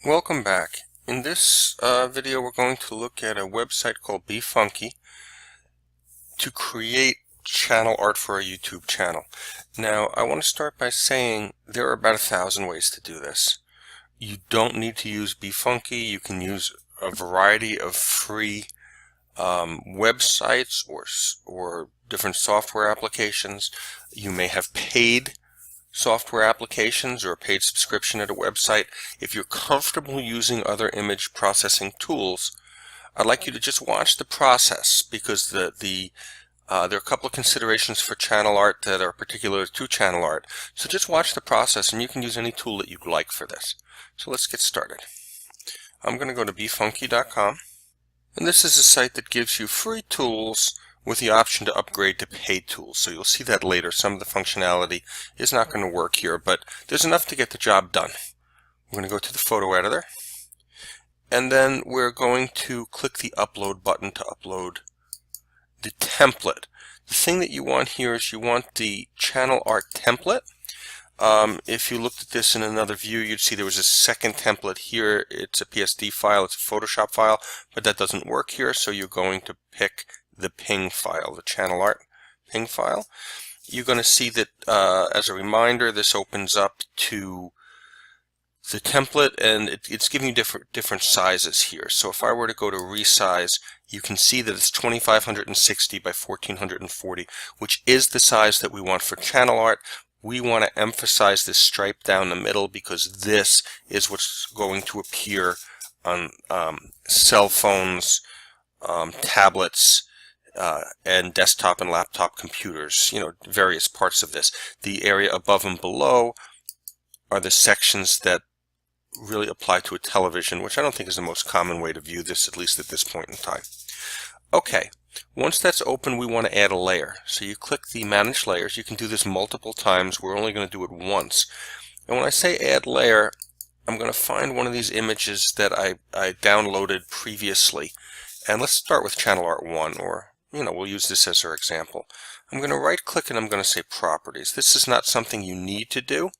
Welcome back. In this video we're going to look at a website called BeFunky to create channel art for a YouTube channel. Now I want to start by saying there are about 1,000 ways to do this. You don't need to use BeFunky. You can use a variety of free websites or different software applications. You may have paid software applications or a paid subscription at a website. If you're comfortable using other image processing tools, I'd like you to just watch the process, because there are a couple of considerations for channel art that are particular to channel art. So just watch the process and you can use any tool that you'd like for this. So let's get started. I'm going to go to befunky.com, and this is a site that gives you free tools with the option to upgrade to paid tools. So you'll see that later. Some of the functionality is not going to work here, but there's enough to get the job done. We're going to go to the photo editor, and then we're going to click the upload button to upload the template. The thing that you want here is you want the channel art template. If you looked at this in another view, you'd see there was a second template here. It's a PSD file, it's a Photoshop file, but that doesn't work here, so you're going to pick the ping file, the channel art ping file. You're going to see that as a reminder, this opens up to the template, and it's giving you different sizes here. So if I were to go to resize, you can see that it's 2560 by 1440, which is the size that we want for channel art. We want to emphasize this stripe down the middle because this is what's going to appear on cell phones, tablets, and desktop and laptop computers, various parts of this. The area above and below are the sections that really apply to a television, which I don't think is the most common way to view this, at least at this point in time. Okay, once that's open, we want to add a layer. So you click the Manage Layers. You can do this multiple times. We're only going to do it once. And when I say Add Layer, I'm going to find one of these images that I downloaded previously. And let's start with Channel Art 1, or we'll use this as our example. I'm going to right click and I'm going to say Properties. This is not something you need to do,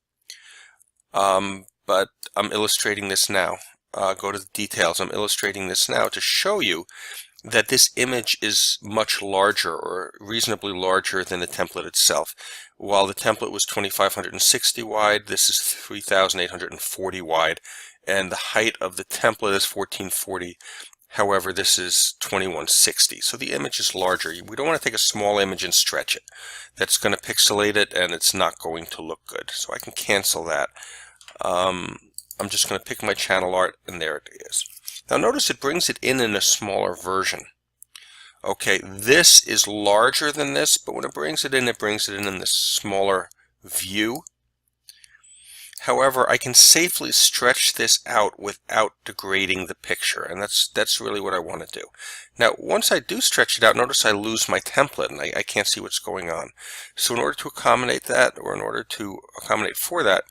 but I'm illustrating this now. Go to the details. I'm illustrating this now to show you that this image is much larger, or reasonably larger, than the template itself. While the template was 2560 wide, this is 3840 wide, and the height of the template is 1440. However, this is 2160, so the image is larger. We don't want to take a small image and stretch it. That's going to pixelate it, and it's not going to look good. So I can cancel that. I'm just going to pick my channel art, and there it is. Now notice it brings it in a smaller version. Okay, this is larger than this, but when it brings it in this smaller view. However, I can safely stretch this out without degrading the picture, and that's really what I want to do. Now, once I do stretch it out, notice I lose my template, and I can't see what's going on. So in order to accommodate that, or in order to accommodate for that,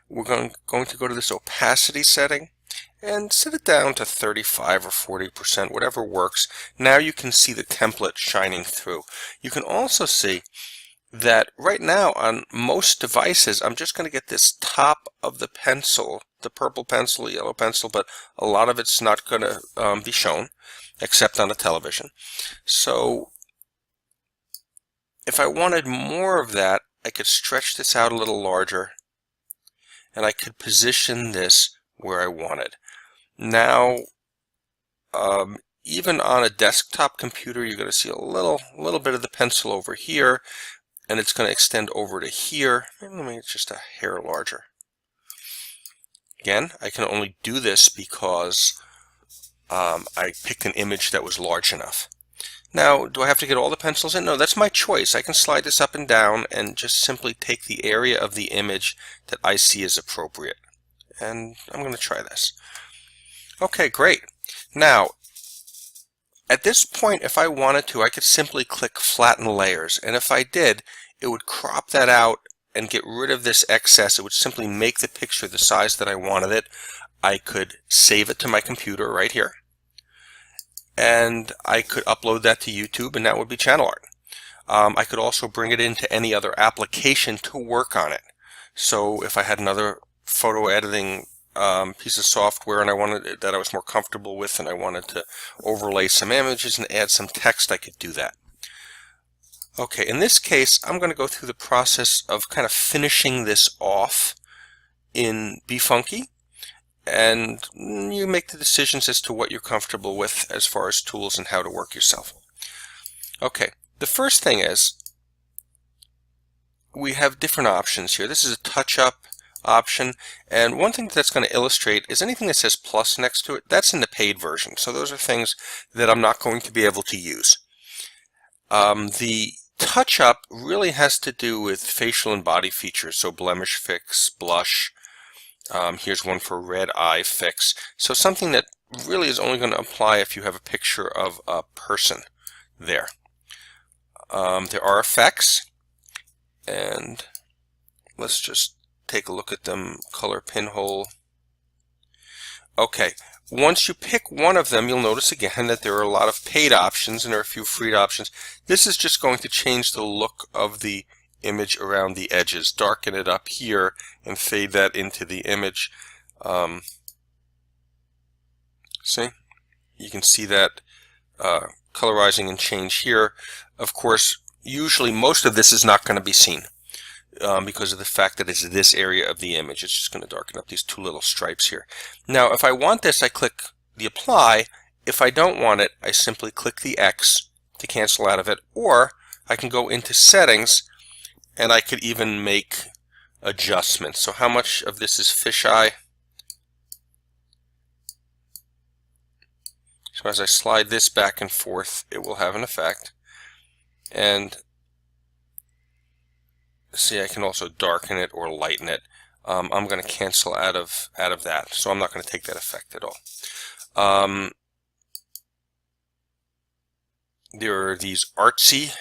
we're going to go to this opacity setting and set it down to 35 or 40%, whatever works. Now you can see the template shining through. You can also see that right now on most devices, I'm just going to get this top of the pencil, the purple pencil, yellow pencil, but a lot of it's not going to be shown, except on a television. So if I wanted more of that, I could stretch this out a little larger, and I could position this where I wanted. Now, even on a desktop computer, you're going to see a little bit of the pencil over here, and it's going to extend over to here. Maybe it's just a hair larger. Again, I can only do this because I picked an image that was large enough. Now, do I have to get all the pencils in? No, that's my choice. I can slide this up and down and just simply take the area of the image that I see as appropriate. And I'm going to try this. Okay, great. Now, at this point, if I wanted to, I could simply click Flatten Layers, and if I did, it would crop that out and get rid of this excess. It would simply make the picture the size that I wanted it. I could save it to my computer right here, and I could upload that to YouTube, and that would be channel art. I could also bring it into any other application to work on it. So if I had another photo editing piece of software and I wanted that I was more comfortable with, and I wanted to overlay some images and add some text, I could do that. Okay, in this case, I'm going to go through the process of kind of finishing this off in BeFunky, and you make the decisions as to what you're comfortable with as far as tools and how to work yourself. Okay, the first thing is we have different options here. This is a touch-up option, and one thing that's going to illustrate is anything that says plus next to it, that's in the paid version. So those are things that I'm not going to be able to use. The touch-up really has to do with facial and body features, so blemish fix, blush. Here's one for red eye fix. So something that really is only going to apply if you have a picture of a person there. There are effects, and let's just take a look at them. Color pinhole. Okay, once you pick one of them, you'll notice again that there are a lot of paid options and there are a few free options. This is just going to change the look of the image around the edges, darken it up here and fade that into the image. See? You can see that colorizing and change here. Of course, usually most of this is not going to be seen because of the fact that it's this area of the image. It's just going to darken up these two little stripes here. Now, if I want this, I click the apply. If I don't want it, I simply click the X to cancel out of it, or I can go into settings and I could even make adjustments. So how much of this is fisheye? So as I slide this back and forth, it will have an effect. And see, I can also darken it or lighten it. I'm going to cancel out of that, so I'm not going to take that effect at all. There are these artsy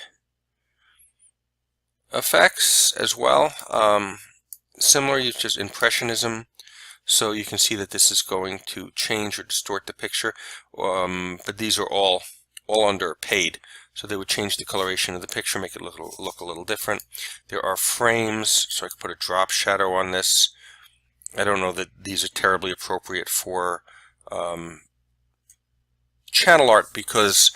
effects as well. Similar, it's just impressionism. So you can see that this is going to change or distort the picture, but these are all under paid. So they would change the coloration of the picture, make it look a little different. There are frames, so I could put a drop shadow on this. I don't know that these are terribly appropriate for channel art because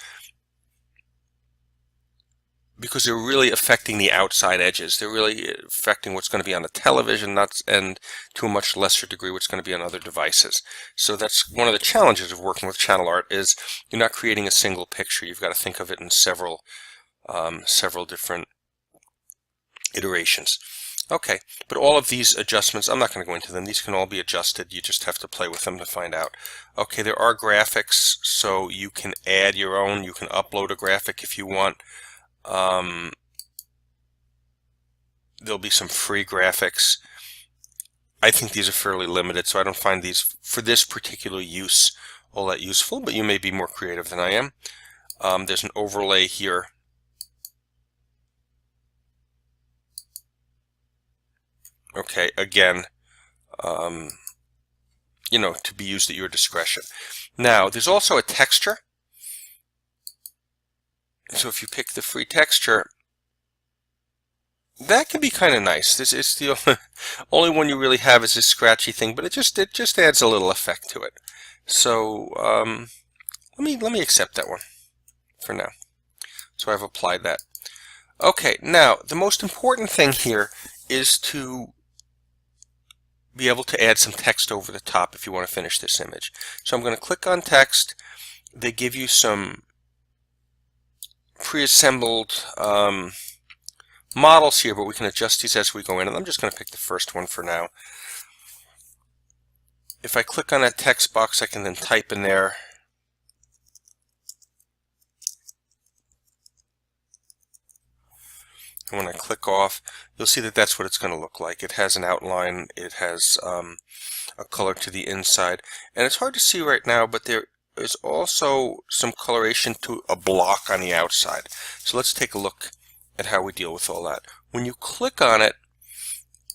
they're really affecting the outside edges. They're really affecting what's going to be on the television, and to a much lesser degree what's going to be on other devices. So that's one of the challenges of working with channel art, is you're not creating a single picture. You've got to think of it in several different iterations. Okay, but all of these adjustments, I'm not going to go into them. These can all be adjusted. You just have to play with them to find out. Okay, there are graphics, so you can add your own. You can upload a graphic if you want. There'll be some free graphics. I think these are fairly limited, so I don't find these for this particular use all that useful, but you may be more creative than I am. There's an overlay here. Okay, again, you know, to be used at your discretion. Now, there's also a texture. So if you pick the free texture, that can be kind of nice. This is the only one you really have is this scratchy thing, but it just adds a little effect to it. So let me accept that one for now. So I've applied that. Okay, now the most important thing here is to be able to add some text over the top if you want to finish this image. So I'm going to click on text. They give you some pre-assembled models here, but we can adjust these as we go in, and I'm just going to pick the first one for now. If I click on that text box, I can then type in there. And when I click off, you'll see that that's what it's going to look like. It has an outline, it has a color to the inside, and it's hard to see right now, but there is also some coloration to a block on the outside. So let's take a look at how we deal with all that. When you click on it,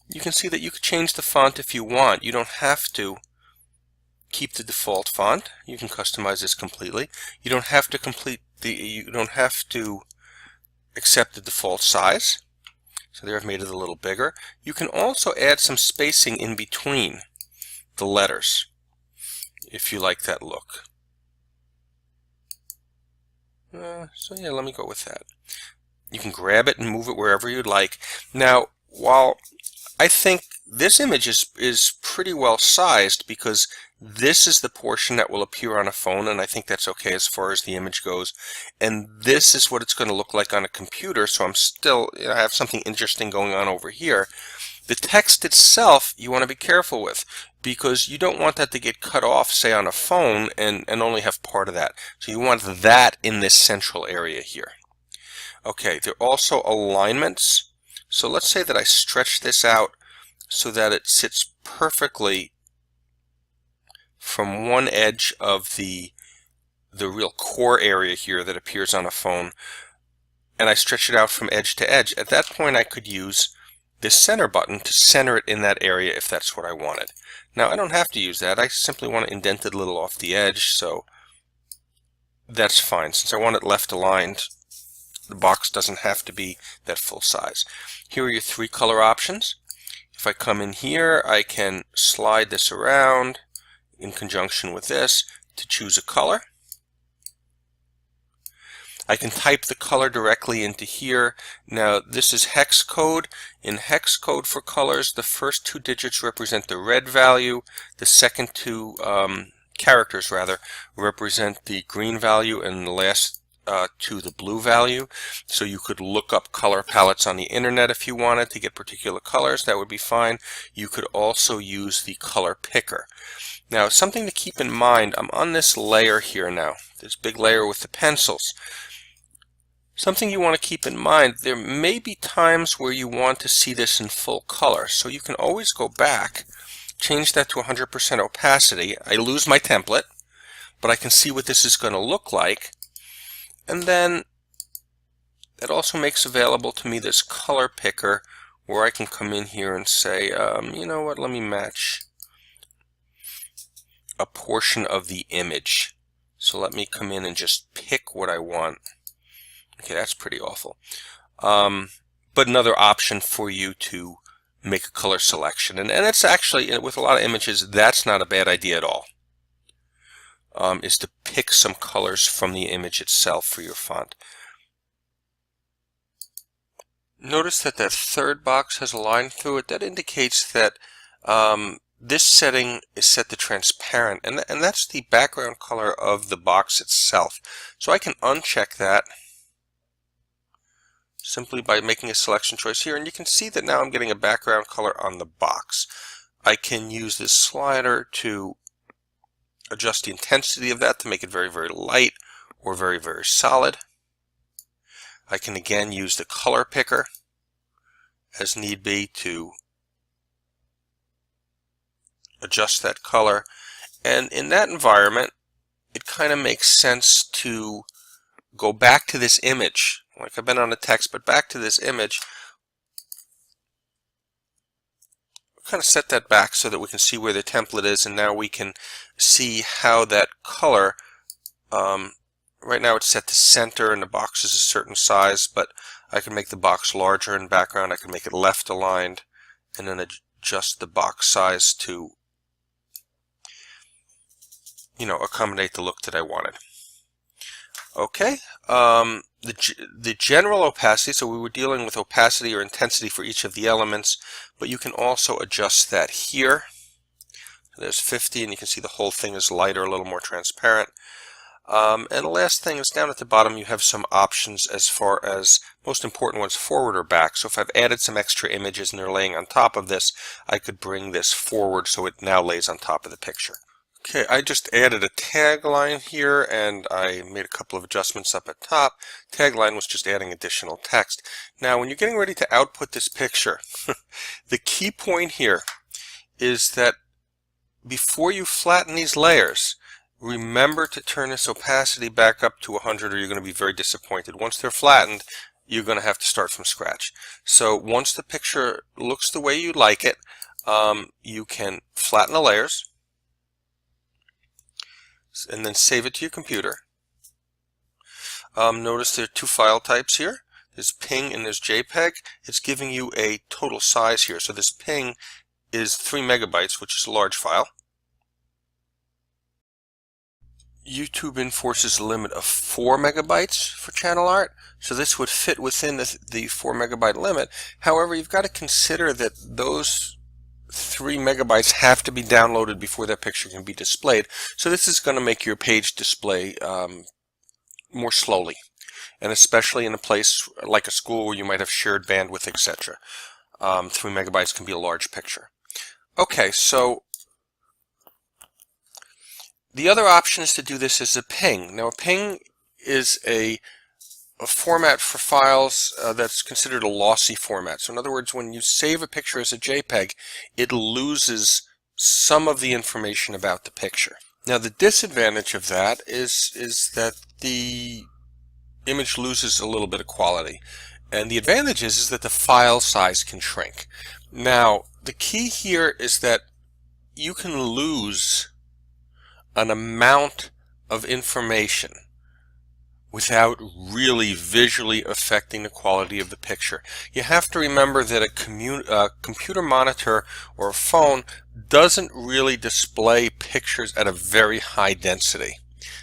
you can see that you can change the font if you want. You don't have to keep the default font. You can customize this completely. You don't have to accept the default size. So there I've made it a little bigger. You can also add some spacing in between. the letters, if you like that look. So yeah, let me go with that. You can grab it and move it wherever you'd like. Now, while I think this image is pretty well sized, because this is the portion that will appear on a phone, and I think that's okay as far as the image goes. And this is what it's going to look like on a computer, so I have something interesting going on over here. The text itself you want to be careful with, because you don't want that to get cut off, say on a phone, and only have part of that. So you want that in this central area here. Okay, there are also alignments. So let's say that I stretch this out so that it sits perfectly from one edge of the real core area here that appears on a phone, and I stretch it out from edge to edge. At that point I could use this center button to center it in that area if that's what I wanted. Now I don't have to use that. I simply want to indent it a little off the edge, so that's fine. Since I want it left aligned, the box doesn't have to be that full size. Here are your 3 color options. If I come in here, I can slide this around in conjunction with this to choose a color. I can type the color directly into here. Now this is hex code. In hex code for colors, the first 2 digits represent the red value, the second 2 characters rather represent the green value, and the last 2 the blue value. So you could look up color palettes on the internet if you wanted to get particular colors. That would be fine. You could also use the color picker. Now, something to keep in mind, I'm on this layer here now, this big layer with the pencils. Something you want to keep in mind, there may be times where you want to see this in full color, so you can always go back, change that to 100% opacity. I lose my template, but I can see what this is going to look like. And then it also makes available to me this color picker where I can come in here and say, you know what, let me match a portion of the image. So let me come in and just pick what I want. Okay, that's pretty awful. But another option for you to make a color selection. And it's actually, with a lot of images, that's not a bad idea at all. Is to pick some colors from the image itself for your font. Notice that that third box has a line through it. That indicates that this setting is set to transparent, and that's the background color of the box itself. So I can uncheck that simply by making a selection choice here, and you can see that now I'm getting a background color on the box. I can use this slider to adjust the intensity of that to make it very, very light or very, very solid. I can again use the color picker as need be to adjust that color. And in that environment, it kind of makes sense to go back to this image. Like I've been on the text, but back to this image. Kind of set that back so that we can see where the template is, and now we can see how that color, right now it's set to center and the box is a certain size, but I can make the box larger in background. I can make it left aligned and then adjust the box size to, accommodate the look that I wanted. Okay, the general opacity, so we were dealing with opacity or intensity for each of the elements, but you can also adjust that here. So there's 50, and you can see the whole thing is lighter, a little more transparent. And the last thing is down at the bottom you have some options as far as, most important ones, forward or back. So if I've added some extra images and they're laying on top of this, I could bring this forward so it now lays on top of the picture. Okay, I just added a tagline here, and I made a couple of adjustments up at top. Tagline was just adding additional text. Now, when you're getting ready to output this picture, the key point here is that before you flatten these layers, remember to turn this opacity back up to 100 or you're going to be very disappointed. Once they're flattened, you're going to have to start from scratch. So once the picture looks the way you like it, you can flatten the layers and then save it to your computer. Notice there are 2 file types here. There's PNG and there's JPEG. It's giving you a total size here. So this PNG is 3 megabytes, which is a large file. YouTube enforces a limit of 4 megabytes for channel art, so this would fit within the 4 megabyte limit. However, you've got to consider that those 3 megabytes have to be downloaded before that picture can be displayed, so this is going to make your page display more slowly, and especially in a place like a school where you might have shared bandwidth, etc. 3 megabytes can be a large picture. Okay, so the other option is to do this as a ping. Now, a ping is a format for files that's considered a lossy format. So in other words, when you save a picture as a JPEG, it loses some of the information about the picture. Now, the disadvantage of that is that the image loses a little bit of quality. And the advantage is that the file size can shrink. Now, the key here is that you can lose an amount of information without really visually affecting the quality of the picture. You have to remember that a computer monitor or a phone doesn't really display pictures at a very high density.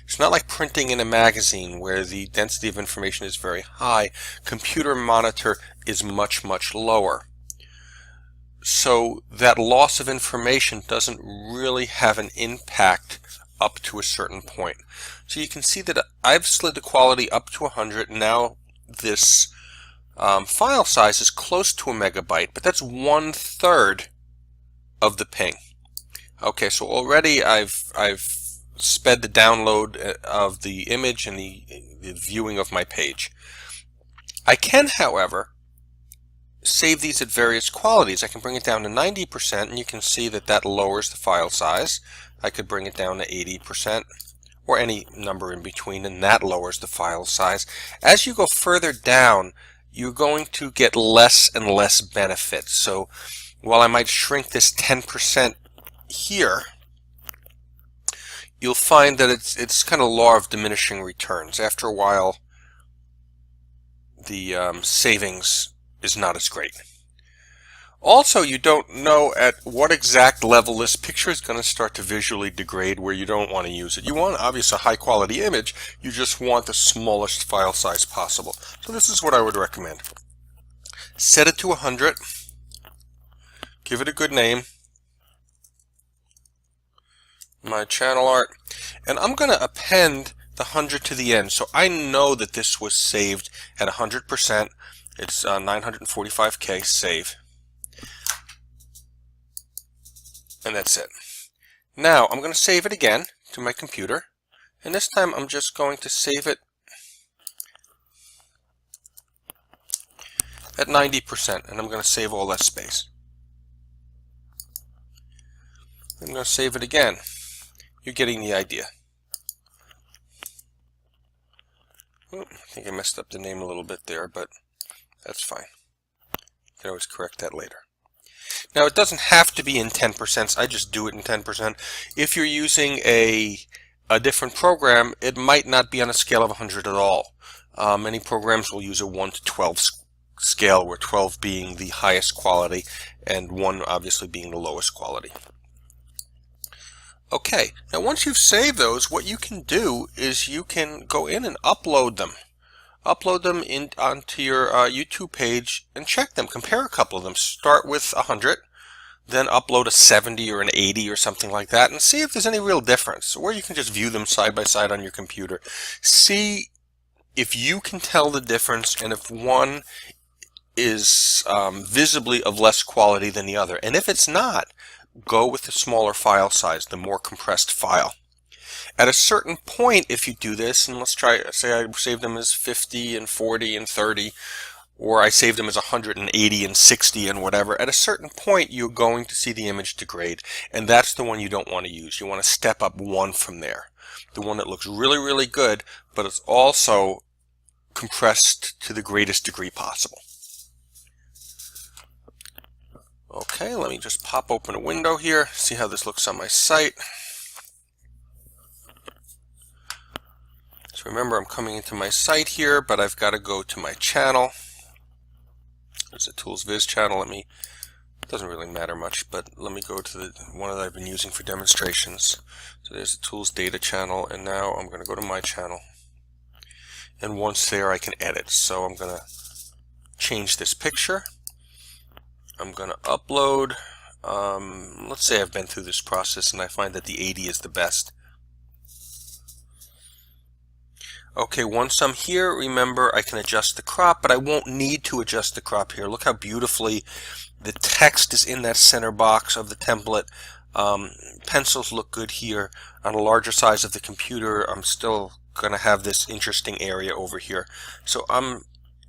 It's not like printing in a magazine where the density of information is very high. Computer monitor is much, much lower. So that loss of information doesn't really have an impact up to a certain point. So you can see that I've slid the quality up to 100. Now this file size is close to a megabyte, but that's 1/3 of the ping. Okay, so already I've sped the download of the image and the viewing of my page. I can, however, save these at various qualities. I can bring it down to 90%, and you can see that that lowers the file size. I could bring it down to 80%, or any number in between, and that lowers the file size. As you go further down, you're going to get less and less benefit. So while I might shrink this 10% here, you'll find that it's kind of law of diminishing returns. After a while, the savings is not as great. Also, you don't know at what exact level this picture is going to start to visually degrade where you don't want to use it. You want, obviously, a high quality image. You just want the smallest file size possible. So this is what I would recommend. Set it to 100. Give it a good name. My channel art. And I'm going to append the 100 to the end. So I know that this was saved at 100%. It's 945K save. And that's it. Now I'm going to save it again to my computer, and this time I'm just going to save it at 90%, and I'm going to save all that space. I'm going to save it again. You're getting the idea. I think I messed up the name a little bit there, but that's fine. You can always correct that later. Now, it doesn't have to be in 10%. I just do it in 10%. If you're using a different program, it might not be on a scale of 100 at all. Many programs will use a 1 to 12 scale, where 12 being the highest quality and 1 obviously being the lowest quality. Okay, now once you've saved those, what you can do is you can go in and upload them. Upload them onto your YouTube page and check them. Compare a couple of them. Start with 100, then upload a 70 or an 80 or something like that, and see if there's any real difference. Or you can just view them side by side on your computer. See if you can tell the difference, and if one is visibly of less quality than the other. And if it's not, go with the smaller file size, the more compressed file. At a certain point, if you do this, and let's try, say I saved them as 50 and 40 and 30, or I saved them as 180 and 60 and whatever, at a certain point you're going to see the image degrade, and that's the one you don't want to use. You want to step up one from there. The one that looks really, really good, but it's also compressed to the greatest degree possible. Okay, let me just pop open a window here, see how this looks on my site. So remember, I'm coming into my site here, but I've got to go to my channel. There's a Tools Viz channel. Let me Doesn't really matter much, but let me go to the one that I've been using for demonstrations. So there's the tools data channel, and now I'm going to go to my channel. And once there, I can edit. So I'm going to change this picture. I'm going to upload. Let's say I've been through this process and I find that the 80 is the best. Okay, once I'm here, remember I can adjust the crop, but I won't need to adjust the crop here. Look how beautifully the text is in that center box of the template. Pencils look good here. On a larger size of the computer, I'm still going to have this interesting area over here. So I'm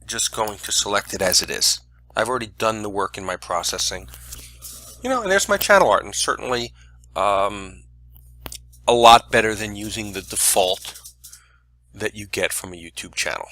just going to select it as it is. I've already done the work in my processing. You know, and there's my channel art, and certainly a lot better than using the default that you get from a YouTube channel.